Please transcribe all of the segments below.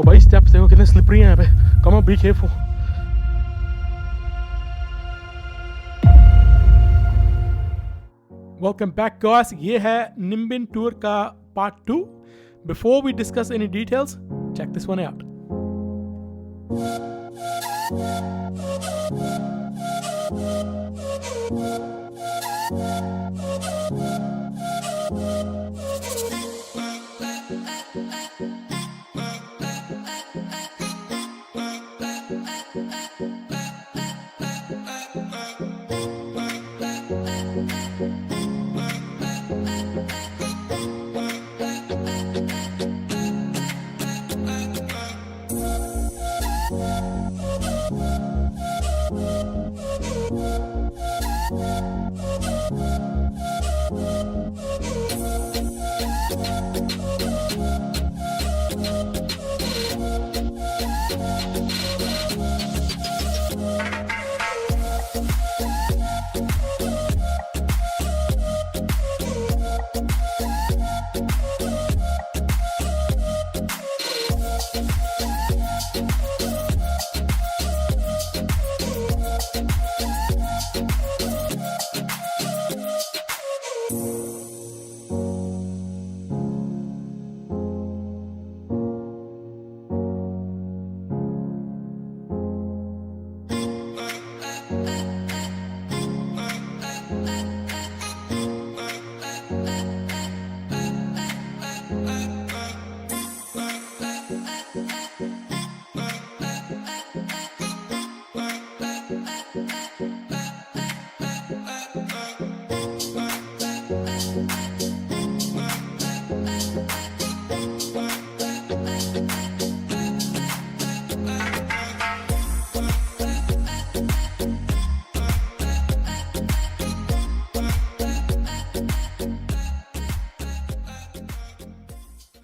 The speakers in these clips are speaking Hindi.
ओ भाई स्टेप्स देखो कितने स्लिपरी हैं यहाँ पे। Come on be careful. Welcome back guys, ये है निम्बिन टूर का part 2। Before we discuss any details, check this one out.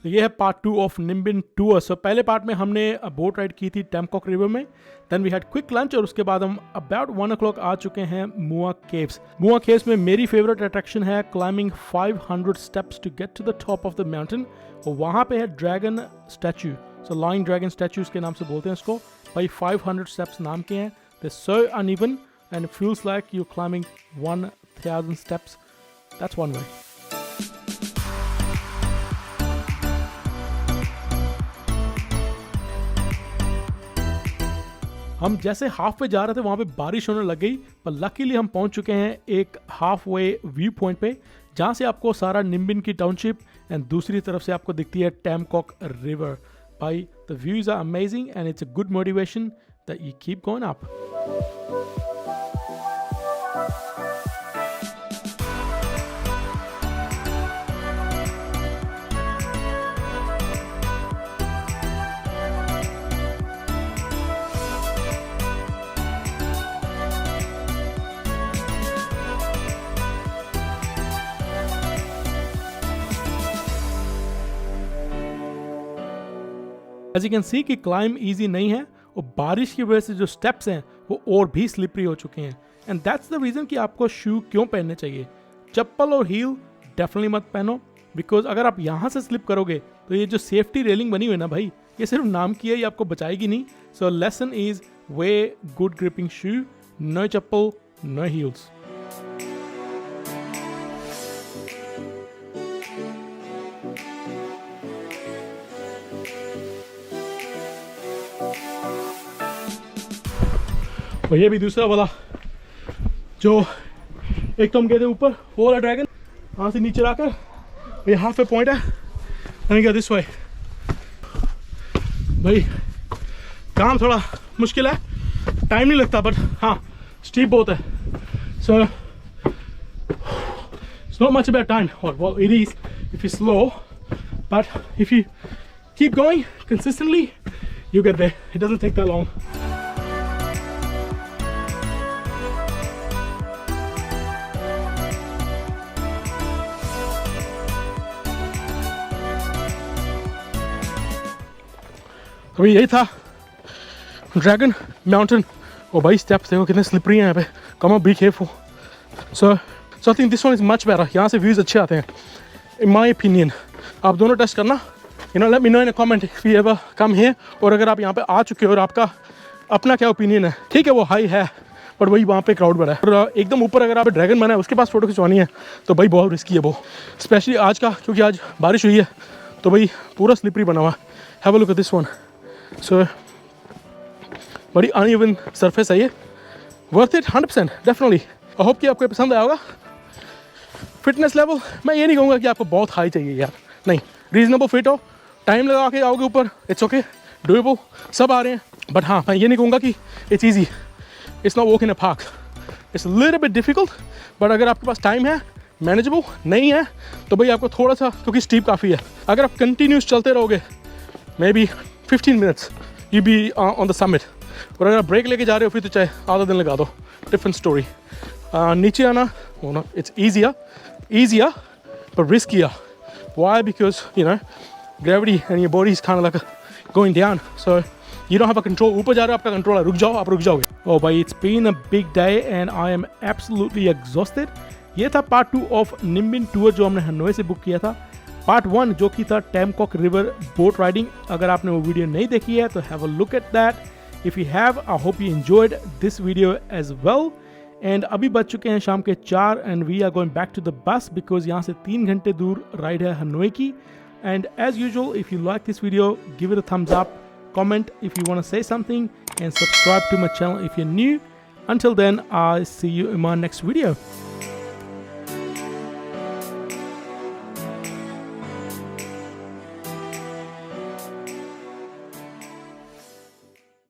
तो ये है part 2 of Ninh Binh tour. So पहले पार्ट में हमने बोट राइड की थी टैम कॉक रिवर में, then we had quick lunch और उसके बाद हम अबाउट 1 o'clock आ चुके हैं मुआ केव्स। मुआ केव्स में मेरी फेवरेट अट्रैक्शन है climbing 500 steps to get to the top of the mountain. और वहाँ पे है dragon statue, so lying dragon statues के नाम से बोलते हैं इसको। भाई 500 स्टेप्स नाम के हैं, they so uneven and it feels like you climbing 1000 steps. That's one way. हम जैसे हाफ वे जा रहे थे वहाँ पे बारिश होने लग गई, पर लकीली हम पहुँच चुके हैं एक हाफ वे व्यू पॉइंट पे, जहाँ से आपको सारा निम्बिन की टाउनशिप एंड दूसरी तरफ से आपको दिखती है टैम कॉक रिवर। भाई the views are amazing and it's a good motivation that you keep going up. As you can see कि क्लाइंब इजी नहीं है और बारिश की वजह से जो स्टेप्स हैं वो और भी स्लिपरी हो चुके हैं। एंड दैट्स द रीज़न कि आपको शू क्यों पहनने चाहिए। चप्पल और हील डेफिनेटली मत पहनो, बिकॉज अगर आप यहाँ से स्लिप करोगे तो ये जो सेफ्टी रेलिंग बनी हुई है ना भाई, ये सिर्फ नाम की है, ये आपको बचाएगी नहीं। So lesson is wear good gripping shoe, no chappal no heels. और ये भी दूसरा वाला, जो एक तो हम गए थे ऊपर वो वाला ड्रैगन, वहाँ से नीचे आकर ये हाफ वे पॉइंट है, मैंने कहा दिस वे। भाई काम थोड़ा मुश्किल है, टाइम नहीं लगता, बट हाँ स्टीप बहुत है। So it's not much about time, और well it is if you slow, but if you keep going consistently you get there. It doesn't take that long. तो यही था ड्रैगन माउंटेन। ओ भाई स्टेप्स देखो कितने स्लिपरी हैं यहाँ पे। Come on be careful. So I think this one is much better. यहाँ से व्यूज़ अच्छे आते हैं इन माई ओपिनियन। आप दोनों टेस्ट करना, You know, let me know in a comment if you ever come here. और अगर आप यहाँ पे आ चुके हो और आपका अपना क्या ओपिनियन है. ठीक है वो हाई है बट वही वहाँ पे क्राउड बड़ा है. और एकदम ऊपर अगर आप ड्रैगन बना है उसके पास फोटो खिंचवानी है तो भाई बहुत रिस्की है वो, स्पेशली आज का, क्योंकि आज बारिश हुई है तो भाई पूरा स्लिपरी बना हुआ. Have a look at this one. So बड़ी अनइवन सरफेस है ये. Worth it 100% definitely. I hope कि आपको पसंद आया होगा. फिटनेस लेवल मैं ये नहीं कहूँगा कि आपको बहुत हाई चाहिए यार, नहीं, रीजनेबल फिट हो, टाइम लगा के आओगे ऊपर, इट्स ओके, डूएबल, सब आ रहे हैं. बट हाँ, मैं ये नहीं कहूँगा कि it's easy. It's not walk in a park. It's little bit difficult. But अगर आपके पास टाइम है, मैनेजेबल नहीं है तो भाई आपको थोड़ा सा, क्योंकि स्टीप काफ़ी है, अगर आप कंटिन्यूस चलते रहोगे may be 15 minutes you be on the summit. और अगर आप ब्रेक लेके जा रहे हो फिर तो चाहे आधा दिन लगा दो, डिफरेंट स्टोरी. नीचे आना, it's easier but riskier. Why? Because gravity and your body is kind of like going down, so you don't have a control. ऊपर जा रहे हो, आपका कंट्रोल है, रुक जाओ, आप रुक जाओगे. Oh भाई, it's been a big day and I am absolutely exhausted. ये था पार्ट 2 ऑफ निम्बिन टूर जो हमने हनोई से बुक किया था. पार्ट 1 जो कि था Tam Coc river boat riding. अगर आपने वो वीडियो नहीं देखी है तो have a look at that. If you have, I hope you enjoyed this video as well. And अभी बज चुके हैं शाम के 4 and we are going back to the bus because यहाँ से 3 घंटे दूर राइड है हनोई की. And as usual, if you like this video, give it a thumbs up, comment if you want to say something, and subscribe to my channel if you're new. Until then, I'll see you in my next video.